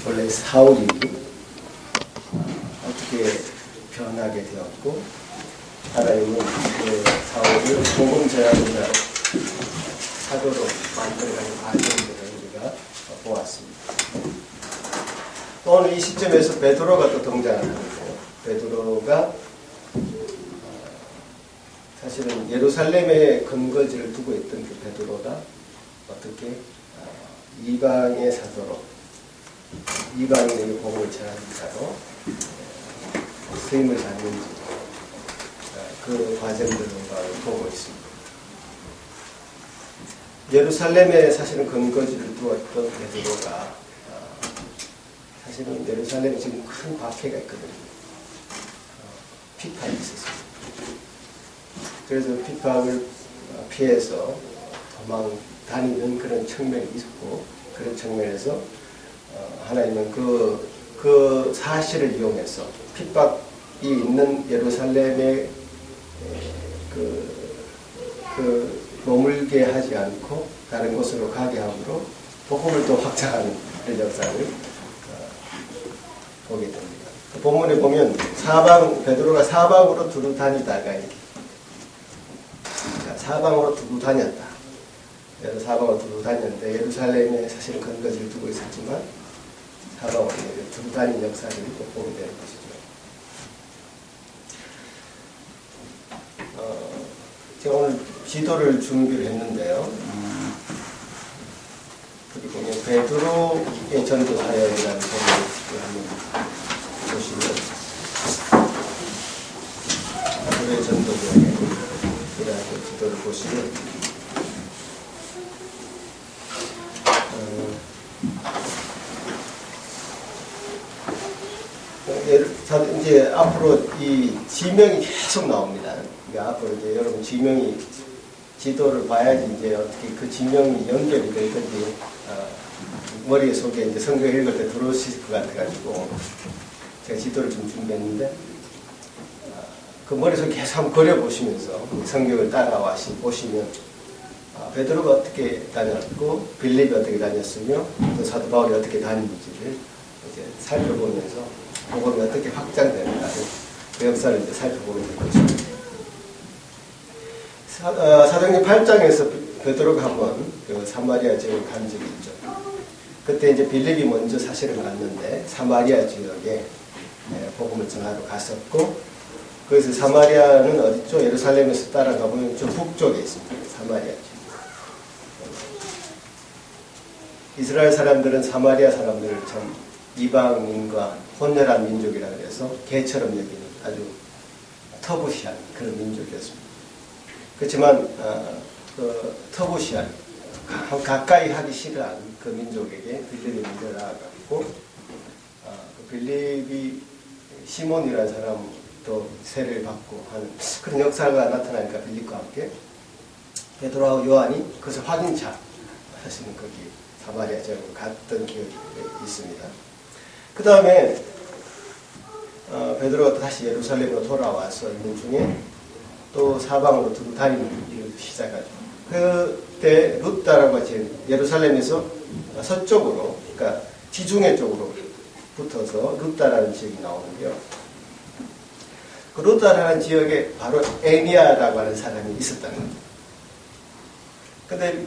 원래 사울이 어떻게 변하게 되었고 하나님은 그 사울을 복음 제한자로 사도로 만들어가는 과정들을 우리가 보았습니다. 오늘 이 시점에서 베드로가 또 등장을 하는데요. 베드로가 사실은 예루살렘에 근거지를 두고 있던 그 베드로가 어떻게 이방의 사도로, 이방인에게 복음을 전하는 자로 쓰임을 받는지 그 과정들을 보고 있습니다. 예루살렘에 사실은 근거지를 두었던 베드로가 사실은 예루살렘에 지금 큰 박해가 있거든요. 핍박이 있었습니다. 그래서 핍박을 피해서 도망 다니는 그런 측면이 있었고, 그런 측면에서 하나님은 그 사실을 이용해서 핍박이 있는 예루살렘에 머물게 하지 않고 다른 곳으로 가게 함으로 복음을 또 확장하는 그런 역사를 보게 됩니다. 그 본문에 보면 베드로가 사방으로 두루 다니다가 사방으로 두루 다녔다. 사방으로 두루 다녔는데 예루살렘에 사실은 근거지를 두고 있었지만 사방으로 두루 다닌 역사를 보게 되는 것이죠. 제가 오늘 지도를 준비를 했는데요. 여기 보면 베드로의 전도 사역이라는 제목을 한번 보시면 베드로의 전도 사역이라는 지도를 보시면 이제 앞으로 이 지명이 계속 나옵니다. 그러니까 앞으로 이제 여러분 지도를 봐야지 이제 어떻게 그 지명이 연결이 될 건지 머릿속에 이제 성경 읽을 때 들어오실 것 같아가지고 제가 지도를 좀 준비했는데 그 머릿속에 계속 한번 그려보시면서 성경을 따라와 보시면 베드로가 어떻게 다녔고 빌립이 어떻게 다녔으며 또 사도 바울이 어떻게 다녔는지를 이제 살펴보면서 복음이 어떻게 확장되는가 그 역사를 이제 살펴보게 될 것입니다. 사도행전 8장에서 베드로가 한번 그 사마리아 지역에 간 적이 있죠. 그때 이제 빌립이 먼저 사실은 갔는데 사마리아 지역에 복음을 전하러 갔었고, 그래서 사마리아는 어디죠? 예루살렘에서 따라가 보면 좀 북쪽에 있습니다. 사마리아 지역. 이스라엘 사람들은 사마리아 사람들을 참 이방인과 혼혈한 민족이라 그래서 개처럼 여기는 아주 터부시한 그런 민족이었습니다. 그렇지만 그 터부시한 가까이 하기 싫어한 그 민족에게 빌립이 먼저 나아갔고 그 빌립이 시몬이라는 사람도 세례를 받고 하는 그런 역사가 나타나니까 빌립과 함께 베드로하고 요한이 그것을 확인차 사실은 거기 사마리아 지역으로 갔던 기억이 있습니다. 그 다음에 베드로가 다시 예루살렘으로 돌아와서 있는 중에 또 사방으로 두루 다니는 일을 시작하죠. 그때 루다라고 하지 예루살렘에서 서쪽으로, 그러니까 지중해 쪽으로 붙어서 루다라는 지역이 나오는데요. 그 루다라는 지역에 바로 에니아라고 하는 사람이 있었다는 거죠. 근데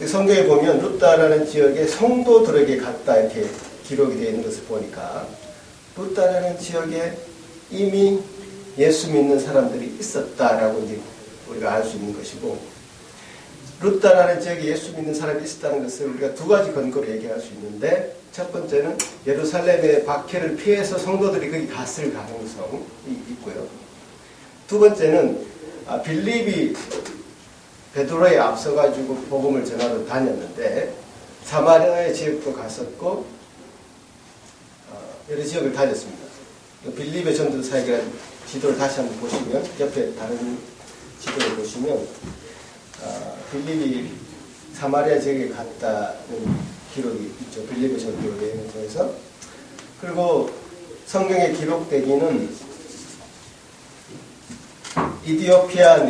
성경에 보면 루다라는 지역에 성도들에게 갔다 이렇게 기록이 되어 있는 것을 보니까 루다라는 지역에 이미 예수 믿는 사람들이 있었다라고 이제 우리가 알 수 있는 것이고, 루다라는 지역에 예수 믿는 사람이 있었다는 것을 우리가 두 가지 근거로 얘기할 수 있는데, 첫 번째는 예루살렘의 박해를 피해서 성도들이 거기 갔을 가능성이 있고요. 두 번째는 빌립이 베드로에 앞서가지고 복음을 전하러 다녔는데 사마리아의 지역도 갔었고 여러 지역을 다녔습니다. 빌립의 전도 사역이라는 지도를 다시 한번 보시면, 옆에 다른 지도를 보시면 빌립이 사마리아 지역에 갔다는 기록이 있죠. 빌립의 전도 여행을 통해서. 그리고 성경에 기록되기는 이디오피아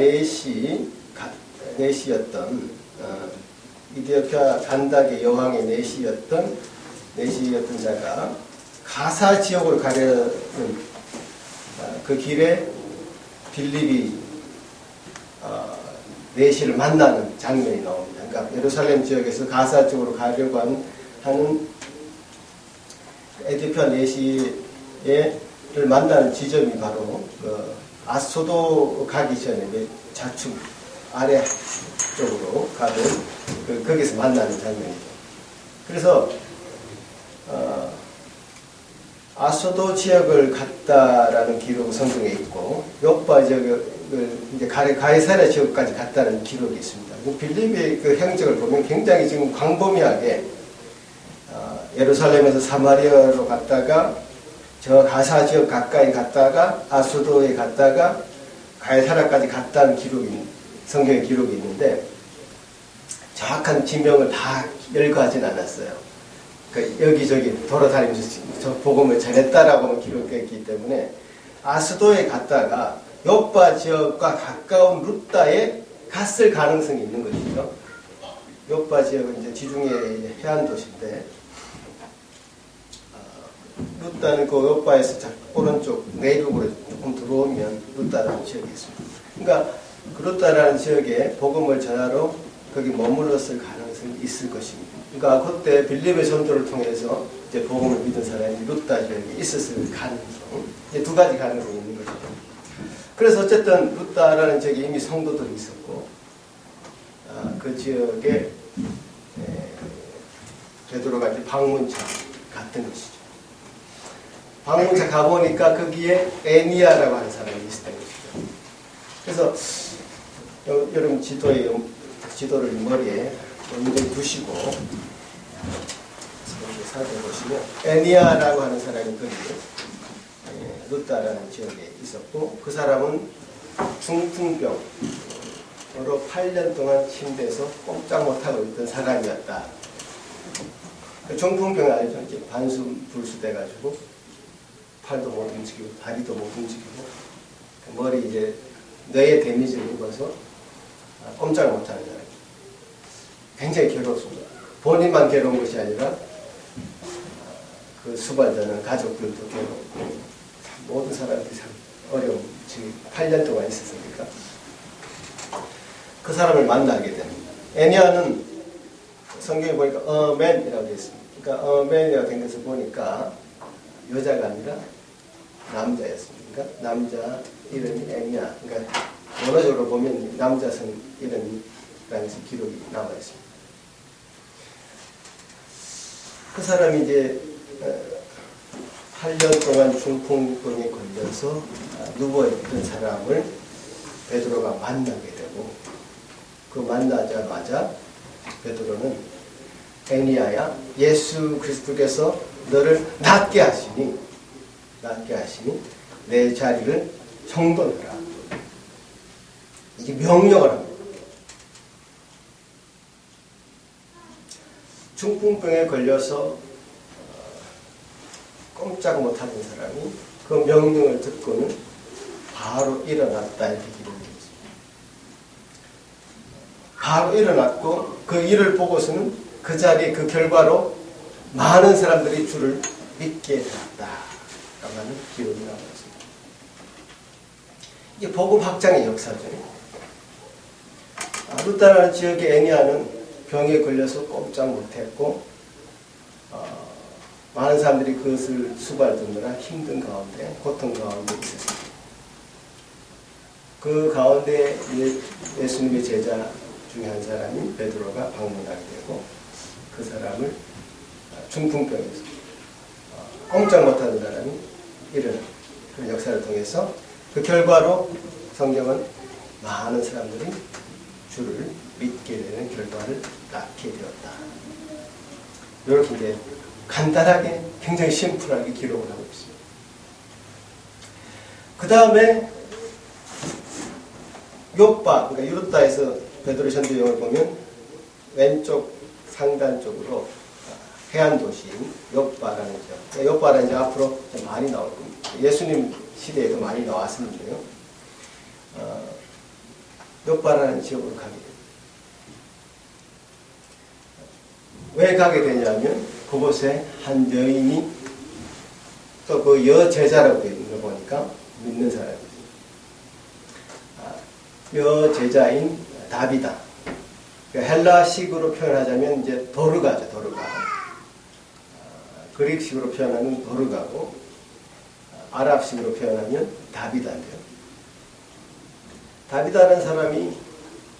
내시였던 이디오피아 간닥의 여왕의 내시였던 내시였던 자가 가사 지역으로 가려는 그 길에 빌립이 내시를 만나는 장면이 나옵니다. 그러니까 예루살렘 지역에서 가사 쪽으로 가려고 하는 에디오피아 내시를 만나는 지점이 바로 그 아소도 가기 전에 좌측 아래 쪽으로 가는 거기서 만나는 장면이죠. 그래서 아소도 지역을 갔다라는 기록 성경에 있고 요파 지역을 이제 가이사랴 지역까지 갔다는 기록이 있습니다. 빌립의 그 행적을 보면 굉장히 지금 광범위하게 예루살렘에서 사마리아로 갔다가 저 가사 지역 가까이 갔다가 아소도에 갔다가 가이사랴까지 갔다는 성경의 기록이 있는데 정확한 지명을 다 열거하진 않았어요. 그러니까 여기저기 돌아다니면서 저 복음을 전했다라고는 기록되었기 때문에 아스도에 갔다가 요파 지역과 가까운 루따에 갔을 가능성이 있는 것이죠. 요파 지역은 이제 지중해 해안 도시인데 루따는 그 요파에서 오른쪽 내륙으로 조금 들어오면 루따라는 지역이 있습니다. 그러니까 그 루따라는 지역에 복음을 전하러 거기 머물렀을 가능성이 있을 것입니다. 그러니까 그때 빌립의 전도를 통해서 이제 복음을 믿은 사람이 루따 지역에 있었을 가능성, 이제 두 가지 가능성이 있는 거죠. 그래서 어쨌든 루따라는 지역에 이미 성도들이 있었고, 그 지역에 베드로가 이제 방문차 갔던 것이죠. 방문차 가보니까 거기에 애니아라고 하는 사람이 있었던 것이죠. 그래서 여러분 지도를 머리에 먼저 두시고 살펴보시면 애니아라고 하는 사람이 거기 루따라는 지역에 있었고 그 사람은 중풍병으로 8년 동안 침대에서 꼼짝 못하고 있던 사람이었다. 그 중풍병이 알죠? 이제 반수불수 돼가지고 팔도 못 움직이고 다리도 못 움직이고 머리 이제 뇌에 데미지를 입어서 꼼짝을 못하는 사람. 굉장히 괴롭습니다. 본인만 괴로운 것이 아니라 그 수발자는 가족들도 괴롭고 모든 사람들이 참 어려움. 지금 8년 동안 있었으니까 그 사람을 만나게 됩니다. 애니아는 성경에 보니까 어맨이라고 되어 있습니다. 그러니까 어맨이라고 된 것을 보니까 여자가 아니라 남자였습니다. 그러니까 남자 이름이 애니아. 그러니까 원어적으로 보면 남자성 이름이라는 기록이 나와 있습니다. 그 사람이 이제 8년 동안 중풍병에 걸려서 누워있던 사람을 베드로가 만나게 되고 그 만나자마자 베드로는 애니아야 예수 그리스도께서 너를 낫게 하시니 내 자리를 정돈하라. 이게 명령을 합니다. 중풍병에 걸려서 꼼짝 못하던 사람이 그 명령을 듣고는 바로 일어났다 이렇게 기록되어 있습니다. 바로 일어났고 그 일을 보고서는 그 자리에 그 결과로 많은 사람들이 주를 믿게 되었다라고 하는 기록이 나와 있습니다. 이게 복음 확장의 역사죠. 루따라는 지역의 애니아는 병에 걸려서 꼼짝 못했고 많은 사람들이 그것을 수발듣느라 힘든 가운데 고통 가운데 있었습니다. 그 가운데 예수님의 제자 중에 한 사람이 베드로가 방문하게 되고 그 사람을 중풍병에서 꼼짝 못하는 사람이 일어난 그런 역사를 통해서 그 결과로 성경은 많은 사람들이 주를 믿게 되는 결과를 낳게 되었다. 이렇게 이제 간단하게 굉장히 심플하게 기록을 하고 있습니다. 그 다음에 요빠, 그러니까 유르타에서 베드로 전도여행을 보면 왼쪽 상단 쪽으로 해안 도시인 요빠라는 지역. 요빠라는 지역 앞으로 좀 많이 나올 겁니다. 예수님 시대에도 많이 나왔었는데요. 요빠라는 지역으로 가게 됩니다. 왜 가게 되냐면 그곳에 한 여인이 또 그 여제자라고 되어 있는 거 보니까 믿는 사람이죠. 여제자인 다비다. 헬라식으로 표현하자면 이제 도르가죠, 도르가. 그릭식으로 표현하면 도르가고, 아랍식으로 표현하면 다비다인데요. 다비다라는 사람이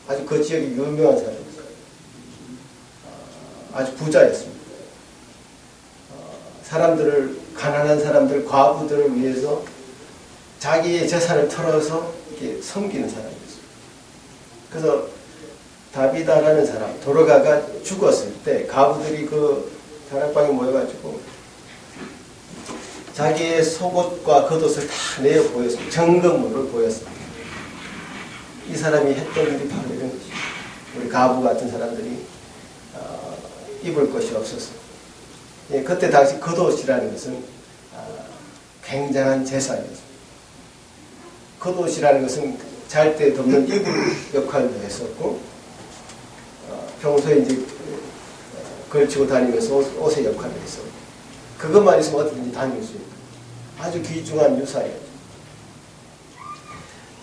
아주 그 지역에 유명한 사람이었어요. 아주 부자였습니다. 사람들을, 가난한 사람들, 과부들을 위해서 자기의 재산을 털어서 이렇게 섬기는 사람이었어요. 그래서 다비다라는 사람, 도르가가 죽었을 때 가부들이 그 다락방에 모여가지고 자기의 속옷과 겉옷을 다 내어 보였습니다. 정금으로 보였습니다. 이 사람이 했던 일이 바로 이런 것이죠. 우리 가부 같은 사람들이 입을 것이 없었어요. 예, 그때 당시 겉옷이라는 것은 굉장한 재산이었습니다. 겉옷이라는 것은 잘 때 덮는 이불 역할도 했었고, 평소에 이제 걸치고 다니면서 옷의 역할을 했었고, 그것만 있으면 어디든지 다닐 수 있는 아주 귀중한 유산이었죠.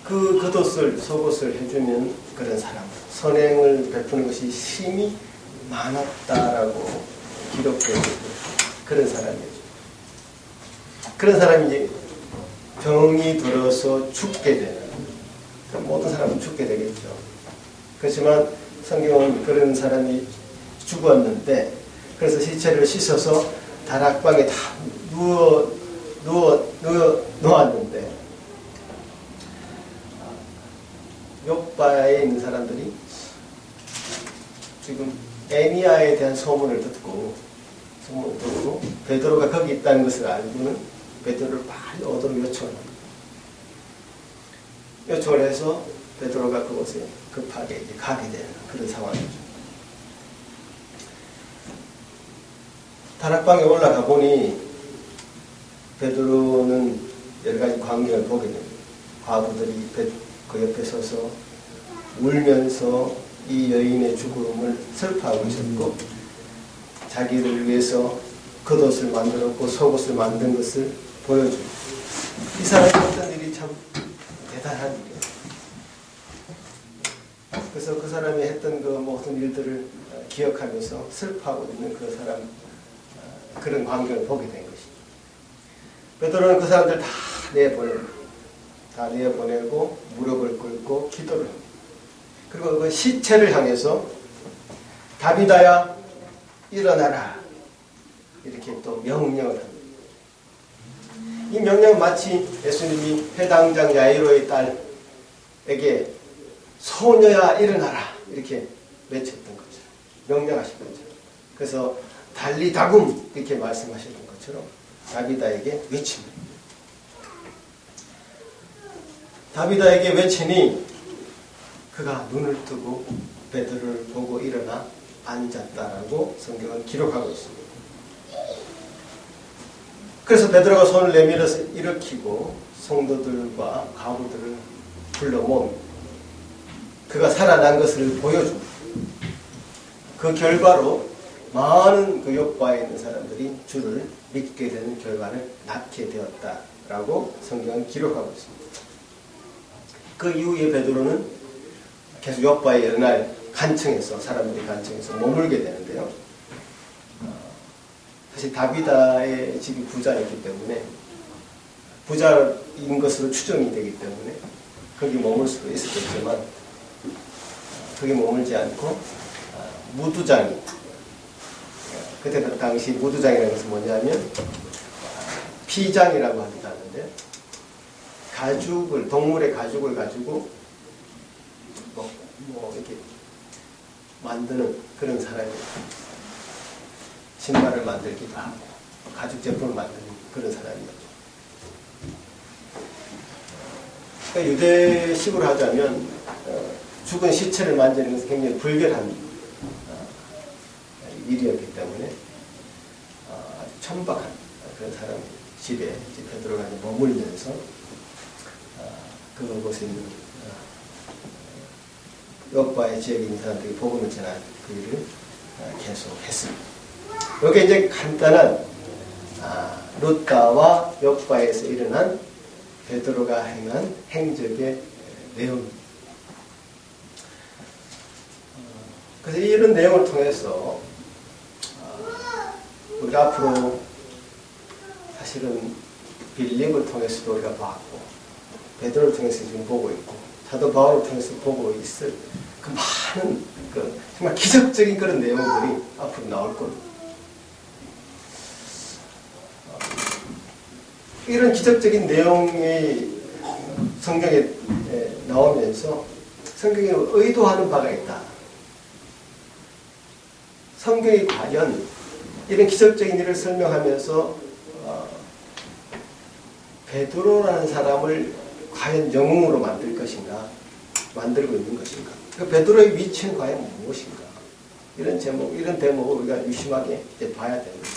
그 겉옷을, 속옷을 해주면 그런 사람, 선행을 베푸는 것이 힘이 많았다라고 기록되어 있는 그런 사람이었죠. 그런 사람이 이제 병이 들어서 죽게 되는, 모든 사람은 죽게 되겠죠. 그렇지만 성경은 그런 사람이 죽었는데, 그래서 시체를 씻어서 다락방에 다 놓았는데, 요바에 있는 사람들이 지금 애니아에 대한 소문을 듣고 베드로가 거기 있다는 것을 알고는 베드로를 빨리 오도록 요청을 합니다. 요청을 해서 베드로가 그곳에 급하게 가게 되는 그런 상황이죠. 다락방에 올라가 보니 베드로는 여러 가지 광경을 보게 됩니다. 과부들이 그 옆에 서서 울면서 이 여인의 죽음을 슬퍼하고 있었고, 자기를 위해서 겉옷을 만들었고 속옷을 만든 것을 보여줍니다. 이 사람이 했던 일이 참 대단한 일이에요. 그래서 그 사람이 했던 그 모든 일들을 기억하면서 슬퍼하고 있는 그 사람, 그런 광경을 보게 된 것이죠. 베드로는 그 사람들 다 내보내고 무릎을 꿇고 기도를 합니다. 그리고 그 시체를 향해서 다비다야 일어나라, 이렇게 또 명령을 합니다. 이 명령은 마치 예수님이 회당장 야이로의 딸에게 소녀야 일어나라 이렇게 외쳤던 것처럼, 명령하신 것처럼, 그래서 달리다굼 이렇게 말씀하셨던 것처럼 다비다에게 외칩니다. 다비다에게 외치니 그가 눈을 뜨고 베드로를 보고 일어나 앉았다라고 성경은 기록하고 있습니다. 그래서 베드로가 손을 내밀어서 일으키고 성도들과 가부들을 불러 모읍니다. 그가 살아난 것을 보여줍니다. 그 결과로 많은 그 요바에 있는 사람들이 주를 믿게 되는 결과를 낳게 되었다라고 성경은 기록하고 있습니다. 그 이후에 베드로는 계속 요바에 여러 날 사람들이 간청해서 머물게 되는데요. 사실 다비다의 집이 부자였기 때문에, 부자인 것으로 추정이 되기 때문에 거기 머물 수도 있었겠지만, 거기 머물지 않고 무두장이, 그때 그 당시 무두장이라는 것은 뭐냐면 피장이라고 하기도 하는데, 동물의 가죽을 가지고 이렇게 만드는 그런 사람이에요. 신발을 만들기도 하고 가죽 제품을 만드는 그런 사람이었죠. 그러니까 유대식으로 하자면 죽은 시체를 만지는 것은 굉장히 불결한 일이었기 때문에 아주 천박한 그런 사람 집에 베드로가 머물면서 그곳에 있는 요바의 지역에 있는 사람들이 복음을 전한 그 일을 계속 했습니다. 이게 이제 간단한 룻다와 욥과에서 일어난 베드로가 행한 행적의 내용입니다. 그래서 이런 내용을 통해서 우리가 앞으로 사실은 빌립을 통해서도 우리가 봤고 베드로를 통해서 지금 보고 있고 사도 바울을 통해서 보고 있을 그 많은 정말 기적적인 그런 내용들이 앞으로 나올 겁니다. 이런 기적적인 내용이 성경에 나오면서 성경이 의도하는 바가 있다. 성경이 과연 이런 기적적인 일을 설명하면서 베드로라는 사람을 과연 영웅으로 만들 것인가, 만들고 있는 것인가, 그 베드로의 위치는 과연 무엇인가, 이런 대목을 우리가 유심하게 이제 봐야 됩니다.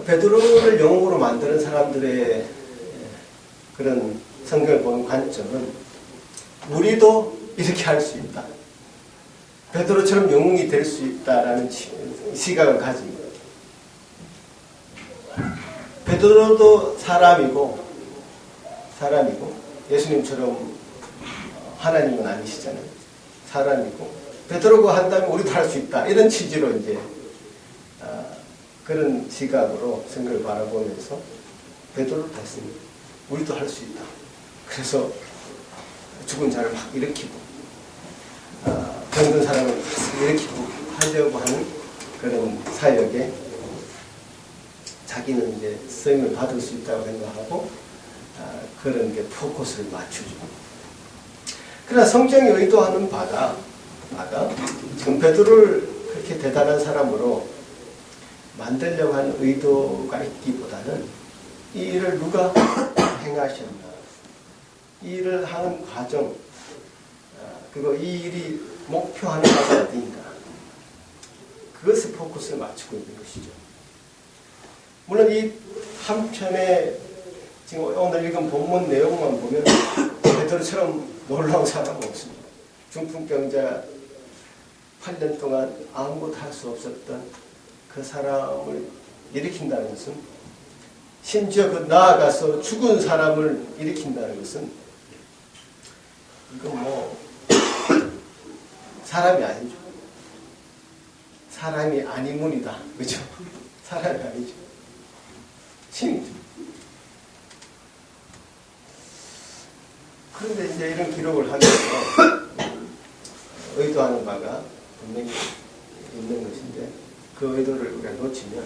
베드로를 영웅으로 만드는 사람들의 그런 성경을 보는 관점은 우리도 이렇게 할 수 있다, 베드로처럼 영웅이 될 수 있다라는 시각을 가집니다. 베드로도 사람이고 예수님처럼 하나님은 아니시잖아요. 사람이고 베드로가 한다면 우리도 할 수 있다, 이런 취지로 이제 그런 시각으로 성경을 바라보면서 베드로를 봤습니다. 우리도 할 수 있다. 그래서 죽은 자를 막 일으키고 병든 사람을 일으키고 하려고 하는 그런 사역에 자기는 이제 쓰임을 받을 수 있다고 생각하고 그런 게 포커스를 맞추죠. 그러나 성경이 의도하는 바가 지금 베드로를 그렇게 대단한 사람으로 만들려고 하는 의도가 있기보다는 이 일을 누가 행하셨나, 이 일을 하는 과정, 그리고 이 일이 목표하는 바가 어디인가, 그것에 포커스를 맞추고 있는 것이죠. 물론 이 한편에 지금 오늘 읽은 본문 내용만 보면 베드로처럼 놀라운 사람은 없습니다. 중풍병자 8년 동안 아무것도 할 수 없었던 그 사람을 일으킨다는 것은, 심지어 나아가서 죽은 사람을 일으킨다는 것은, 이건 사람이 아니죠. 사람이 아니문이다. 그죠? 사람이 아니죠. 신이죠. 그런데 이제 이런 기록을 하면서 의도하는 바가 분명히 있는 것인데, 그 의도를 우리가 놓치면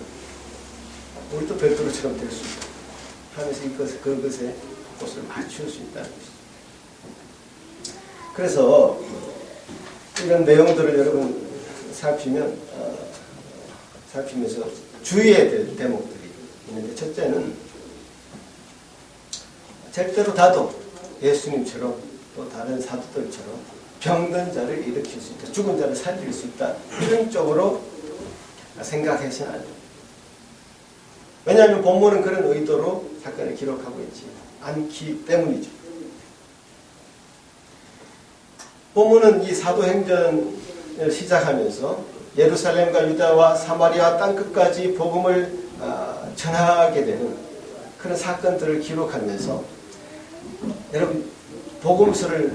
우리도 베드로처럼 될 수 있다 하면서 그것에 곳을 맞출 수 있다는 것이죠. 그래서 이런 내용들을 여러분 살피면서 주의해야 될 대목들이 있는데, 첫째는 절대로 다도 예수님처럼 또 다른 사도들처럼 병든 자를 일으킬 수 있다, 죽은 자를 살릴 수 있다, 이런 쪽으로 생각해서는 안 됩니다. 왜냐하면 본문은 그런 의도로 사건을 기록하고 있지 않기 때문이죠. 본문은 이 사도행전을 시작하면서 예루살렘과 유다와 사마리아 땅끝까지 복음을 전하게 되는 그런 사건들을 기록하면서, 여러분 복음서를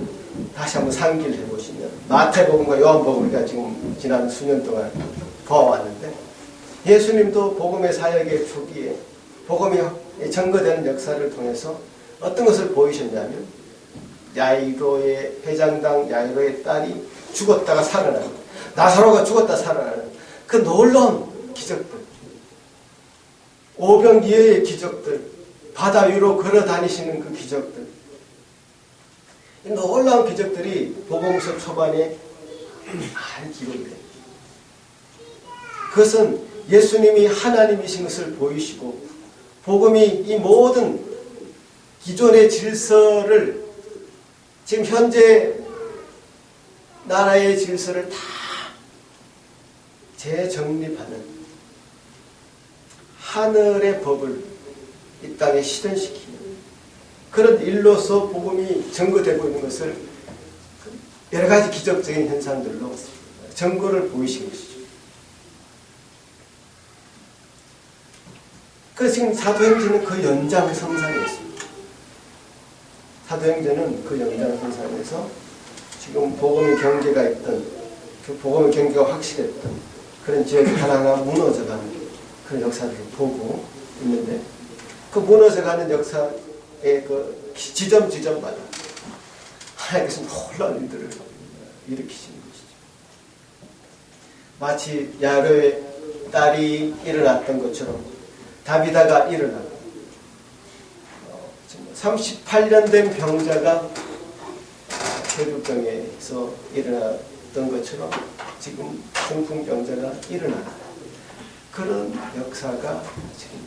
다시 한번 상기를 해보시면 마태복음과 요한복음, 우리가 지금 지난 수년 동안 보아왔는데, 예수님도 복음의 사역의 초기에 복음이 증거되는 역사를 통해서 어떤 것을 보이셨냐면, 야이로의 회장당 야이로의 딸이 죽었다가 살아나는, 나사로가 죽었다 살아나는 그 놀라운 기적들, 오병이어의 기적들, 바다 위로 걸어 다니시는 그 기적들, 이 놀라운 기적들이 복음서 초반에 많이 기록이 됩니다. 그것은 예수님이 하나님이신 것을 보이시고, 복음이 이 모든 기존의 질서를, 지금 현재 나라의 질서를 다 재정립하는 하늘의 법을 이 땅에 실현시키는 그런 일로서 복음이 증거되고 있는 것을 여러 가지 기적적인 현상들로 증거를 보이신 것이죠. 그 지금 사도행전은 그 연장선상에 있습니다. 사도행전은 그 연장선상에서 지금 복음의 경계가 있던, 그 복음의 경계가 확실했던 그런 지역이 하나하나 무너져가는 그런 역사들을 보고 있는데, 그 무너져가는 역사의 그 지점마다 하나님께서 놀라운 일들을 일으키시는 것이죠. 마치 야로의 딸이 일어났던 것처럼 다비다가 일어나고, 38년 된 병자가 혈루병에서 일어났던 것처럼 지금 중풍병자가 일어나는 그런 역사가 지금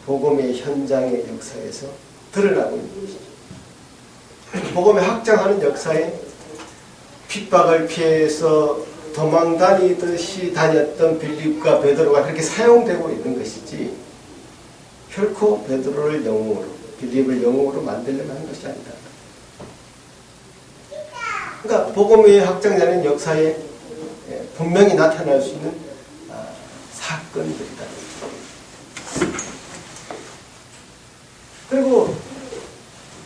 복음의 현장의 역사에서 드러나고 있는 것이죠. 복음의 확장하는 역사에 핍박을 피해서 도망 다니듯이 다녔던 빌립과 베드로가 그렇게 사용되고 있는 것이지, 결코 베드로를 영웅으로, 빌립을 영웅으로 만들려고 하는 것이 아니다. 그러니까 복음의 확장되는 역사에 분명히 나타날 수 있는 사건들이다. 그리고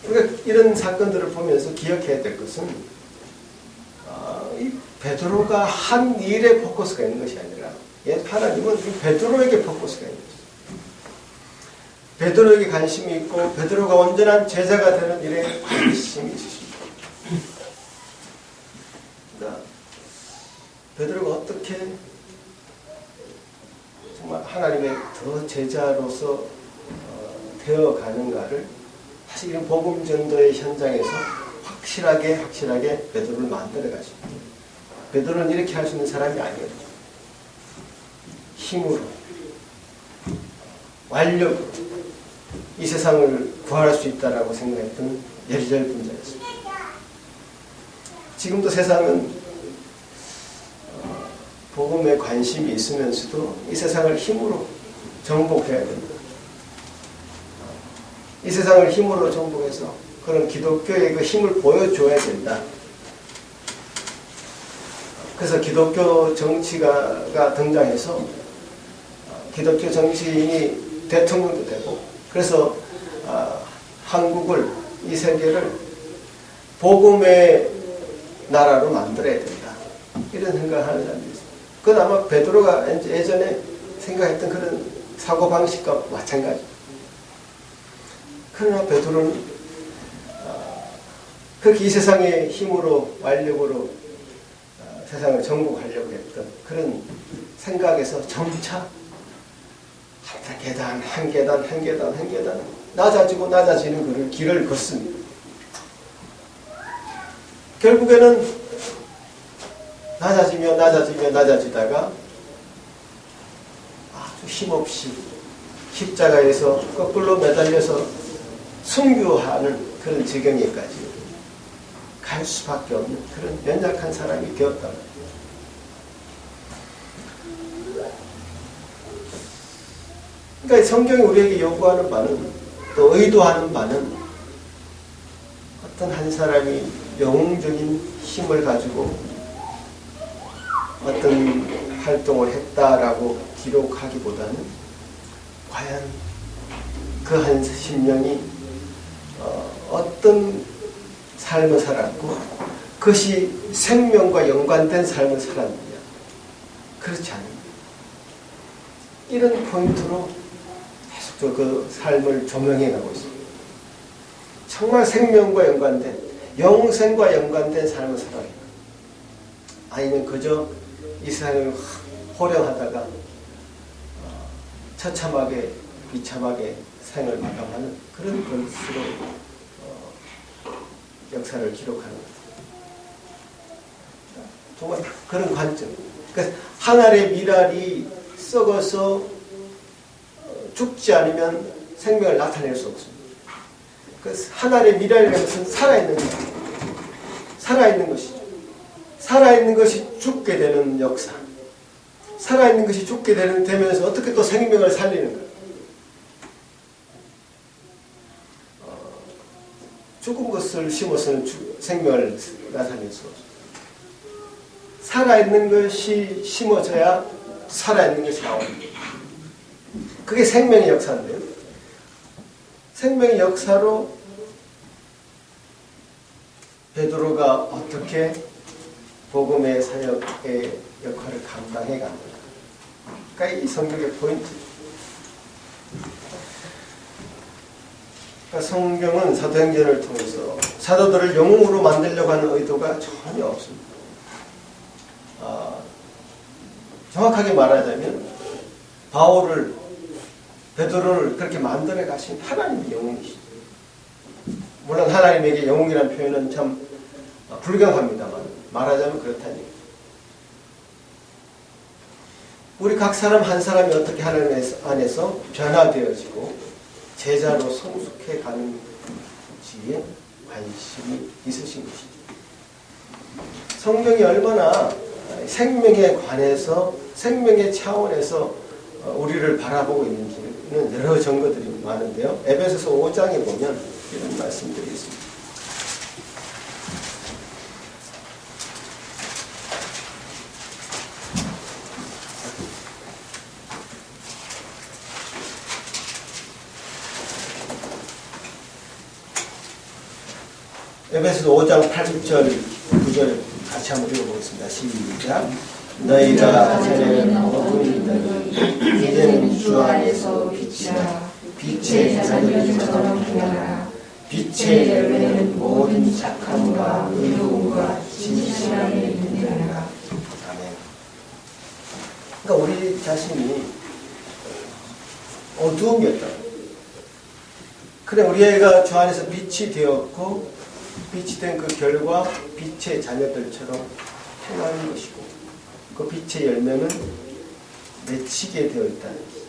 우리가 이런 사건들을 보면서 기억해야 될 것은, 이 베드로가 한 일에 포커스가 있는 것이 아니라 하나님은 이 베드로에게 포커스가 있는 것이죠. 베드로에게 관심이 있고 베드로가 온전한 제자가 되는 일에 관심이 있으십니다. 그러니까 베드로가 어떻게 정말 하나님의 더 제자로서 되어가는가를 사실 이런 복음 전도의 현장에서 확실하게 베드로를 만들어 가십니다. 베드로는 이렇게 할 수 있는 사람이 아니에요. 힘으로, 완력으로 이 세상을 구할 수 있다라고 생각했던 열혈 분자였습니다. 지금도 세상은 복음에 관심이 있으면서도 이 세상을 힘으로 정복해야 됩니다. 이 세상을 힘으로 정복해서 그런 기독교의 그 힘을 보여줘야 된다. 그래서 기독교 정치가 등장해서 기독교 정치인이 대통령도 되고, 그래서 한국을, 이 세계를 복음의 나라로 만들어야 된다. 이런 생각을 하는 사람들이 있습니다. 그건 아마 베드로가 예전에 생각했던 그런 사고방식과 마찬가지입니다. 그러나 베드로는 그렇게 이 세상의 힘으로, 완력으로 세상을 정복하려고 했던 그런 생각에서 점차 한 계단 낮아지는 길을 걷습니다. 결국에는 낮아지다가 아주 힘없이 십자가에서 거꾸로 매달려서 순교하는 그런 지경에까지 갈 수밖에 없는 그런 연약한 사람이 되었다. 그러니까 성경이 우리에게 요구하는 바는, 또 의도하는 바는, 어떤 한 사람이 영웅적인 힘을 가지고 어떤 활동을 했다라고 기록하기보다는 과연 그 한 심령이 어떤 삶을 살았고 그것이 생명과 연관된 삶을 살았느냐, 그렇지 않습니다. 이런 포인트로 계속 그 삶을 조명해 가고 있습니다. 정말 생명과 연관된, 영생과 연관된 삶을 살아야 합니다. 아니면 그저 이 세상을 호령하다가 처참하게 비참하게 생을 마감하는 그런 것으로 역사를 기록하는 것. 정말 그런 관점. 그러니까 한 알의 밀알이 썩어서 죽지 않으면 생명을 나타낼 수 없습니다. 그래서 한 알의 밀알이라는 것은 살아있는 것이죠. 살아있는 것이 죽게 되는 역사. 살아있는 것이 죽게 되면서 어떻게 또 생명을 살리는가. 죽은 것을 심어서는 생명을 나타낼 수 없습니다. 살아있는 것이 심어져야 살아있는 것이 나옵니다. 그게 생명의 역사인데요. 생명의 역사로 베드로가 어떻게 복음의 사역의 역할을 감당해 갑니다. 그러니까 이 성경의 포인트. 그러니까 성경은 사도행전을 통해서 사도들을 영웅으로 만들려고 하는 의도가 전혀 없습니다. 정확하게 말하자면 바울을, 베드로를 그렇게 만들어 가신 하나님의 영웅이시죠. 물론 하나님에게 영웅이라는 표현은 참 불경합니다만 말하자면 그렇다니. 우리 각 사람 한 사람이 어떻게 하나님 안에서 변화되어지고 제자로 성숙해 가는지에 관심이 있으신 것이죠. 성경이 얼마나 생명에 관해서, 생명의 차원에서 우리를 바라보고 있는지는 여러 증거들이 많은데요. 에베소서 5장에 보면 이런 말씀들이 있습니다. 에베소서 5장 8절, 9절 같이 한번 읽어보겠습니다. 시작. 너희가 전에는 어둠이더니 이제는 주 안에서 빛이라. 빛의 자녀들처럼 되어라. 빛의 열매는 모든 착함과 의로움과 진실함에 있느니라. 아멘. 그러니까 우리 자신이 어두움이었다. 그래, 우리 애가 주 안에서 빛이 되었고, 빛이 된 그 결과 빛의 자녀들처럼 행하는 것이고, 그 빛의 열매는 맺히게 되어 있다는 것입니다.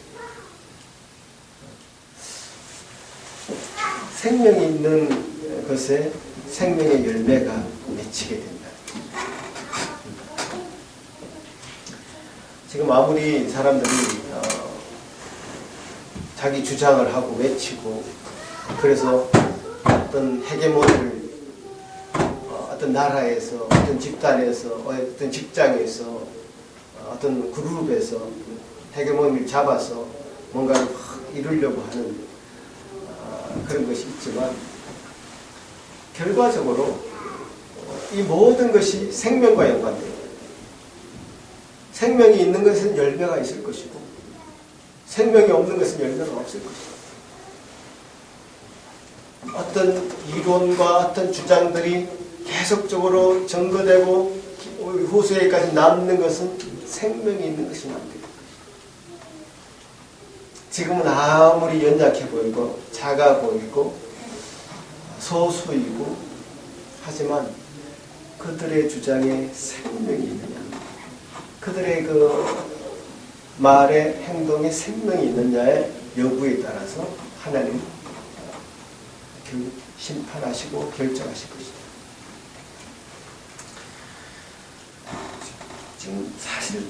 생명이 있는 것에 생명의 열매가 맺히게 된다. 지금 아무리 사람들이 자기 주장을 하고 외치고, 그래서 어떤 헤게모니를 어떤 나라에서, 어떤 집단에서, 어떤 직장에서, 어떤 그룹에서 헤게모니를 잡아서 뭔가를 확 이루려고 하는 그런 것이 있지만, 결과적으로 이 모든 것이 생명과 연관됩니다. 생명이 있는 것은 열매가 있을 것이고, 생명이 없는 것은 열매가 없을 것이다. 어떤 이론과 어떤 주장들이 계속적으로 증거되고 후세에까지 남는 것은 생명이 있는 것이 남는 것이다. 지금은 아무리 연약해 보이고 작아 보이고 소수이고 하지만 그들의 주장에 생명이 있느냐, 그들의 그 말의 행동에 생명이 있느냐의 여부에 따라서 하나님 심판하시고 결정하실 것이다. 지금 사실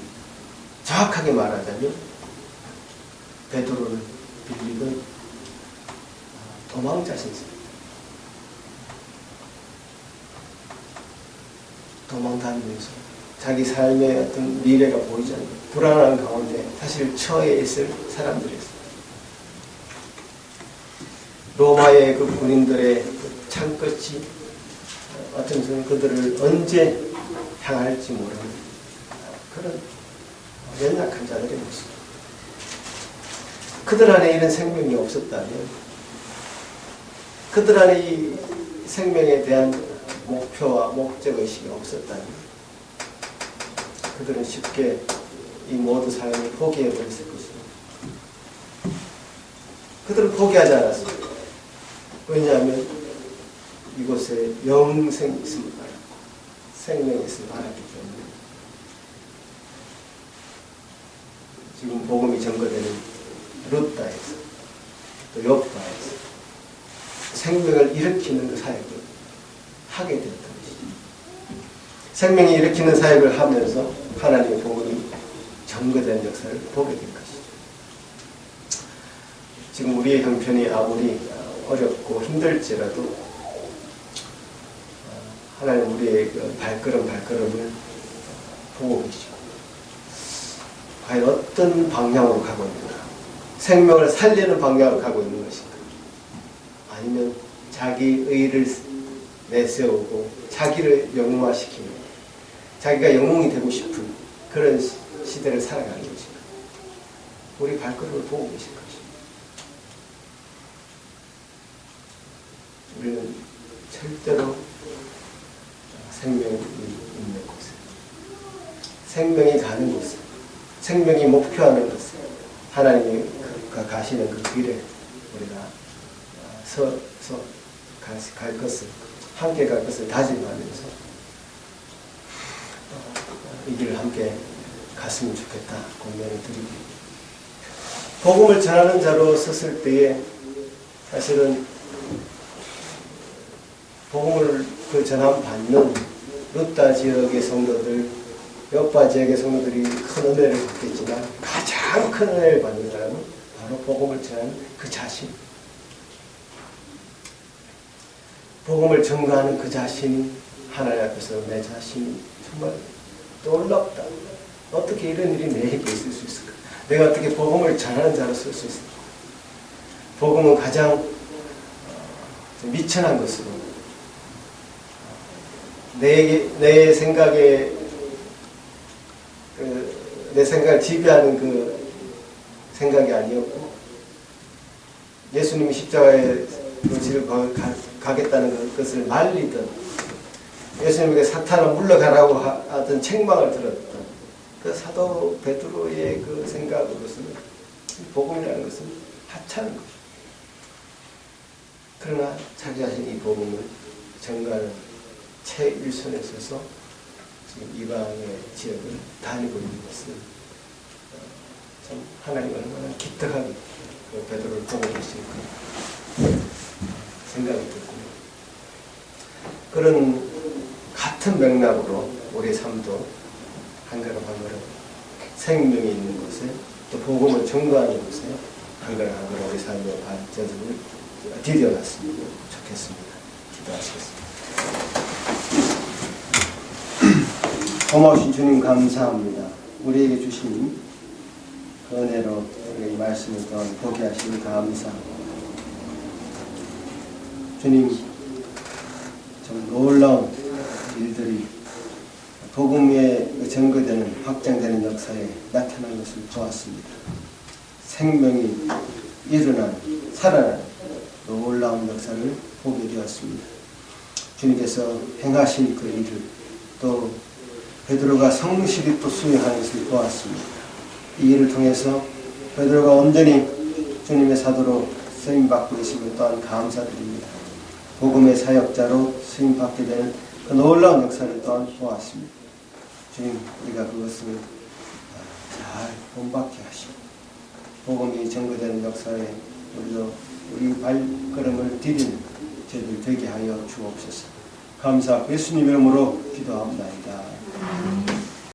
정확하게 말하자면 베드로는, 빌립은 도망자 신세입니다. 도망다니면서 자기 삶의 어떤 미래가 보이지 않는 불안한 가운데 사실 처해 있을 사람들이었습니다. 로마의 그 군인들의 그 창끝이 어떤 순간 그들을 언제 향할지 모르는 그런 연약한 자들의 모습. 그들 안에 이런 생명이 없었다면, 그들 안에 이 생명에 대한 목표와 목적의식이 없었다면 그들은 쉽게 이 모든 삶을 포기해버렸을 것입니다. 그들은 포기하지 않았습니다. 왜냐하면 이곳에 영생이 있음을 알았고 생명이 있음을 알았기 때문에. 지금 복음이 전거되는 룻다에서 또 욥바에서 생명을 일으키는 그 사역을 하게 됐던 것이죠. 생명이 일으키는 사역을 하면서 하나님의 복음이 전거된 역사를 보게 된 것이죠. 지금 우리의 형편이 아무리 어렵고 힘들지라도 하나님 우리의 그 발걸음을 보고 계시고 과연 어떤 방향으로 가고 있는가, 생명을 살리는 방향으로 가고 있는 것인가? 아니면 자기 의를 내세우고 자기를 영웅화시키는, 자기가 영웅이 되고 싶은 그런 시대를 살아가는 것인가? 우리 발걸음을 보고 계실 것입니다. 우리는 절대로 생명이 있는 곳에, 생명이 가는 곳에, 생명이 목표하는 곳에, 하나님이 가시는 그 길에 우리가 갈 것을, 함께 갈 것을 다짐하면서 이 길을 함께 갔으면 좋겠다 권면을 드립니다. 복음을 전하는 자로 섰을 때에 사실은 복음을 전함 받는 루타 지역의 성도들, 여파 지역의 성도들이 큰 은혜를 받겠지만 가장 큰 은혜를 받는 사람은 바로 복음을 전하는 그 자신, 복음을 전가하는 그 자신이 하나님 앞에서 내 자신이 정말 놀랍다. 어떻게 이런 일이 내게 있을 수 있을까? 내가 어떻게 복음을 전하는 자로 쓸 수 있을까? 복음은 가장 미천한 것으로 내 생각에 내 생각을 지배하는 그 생각이 아니었고, 예수님이 십자가에 도지를 가겠다는 것을 말리던, 예수님에게 사탄을 물러가라고 하던 책망을 들었던 그 사도 베드로의 그 생각으로서는 복음이라는 것은 하찮은 것입니다. 그러나 자기 자신이 이 복음을 전가하는 최일선에 서서 지금 이방의 지역을 다니고 있는 것은 참 하나님 얼마나 기특하게 그 베드로를 보고 계실까 생각이 들고요. 그런 같은 맥락으로 우리 삶도 한 걸음 한 걸음 생명이 있는 곳에, 또 복음을 전가하는 곳에 한 걸음 한 걸음 우리 삶의 발전을 디뎌갔으면 좋겠습니다. 기도하시겠습니다. 고마우신 주님 감사합니다. 우리에게 주신 그 은혜로 우리가 이 말씀을 또한 보게 하시니 감사합니다. 주님, 좀 놀라운 일들이 복음에 전거되는, 확장되는 역사에 나타난 것을 보았습니다. 생명이 일어난, 살아난 놀라운 역사를 보게 되었습니다. 주님께서 행하신 그 일을 또 베드로가 성실히 또 수행하는 것을 보았습니다. 이 일을 통해서 베드로가 온전히 주님의 사도로 쓰임받고 있음을 또한 감사드립니다. 복음의 사역자로 쓰임받게 되는 그 놀라운 역사를 또한 보았습니다. 주님, 우리가 그것을 잘 본받게 하시고 복음이 전거되는 역사에 우리도 우리 발걸음을 디디는 저희들 되게 하여 주옵소서. 감사하고 예수님 이름으로 기도합니다.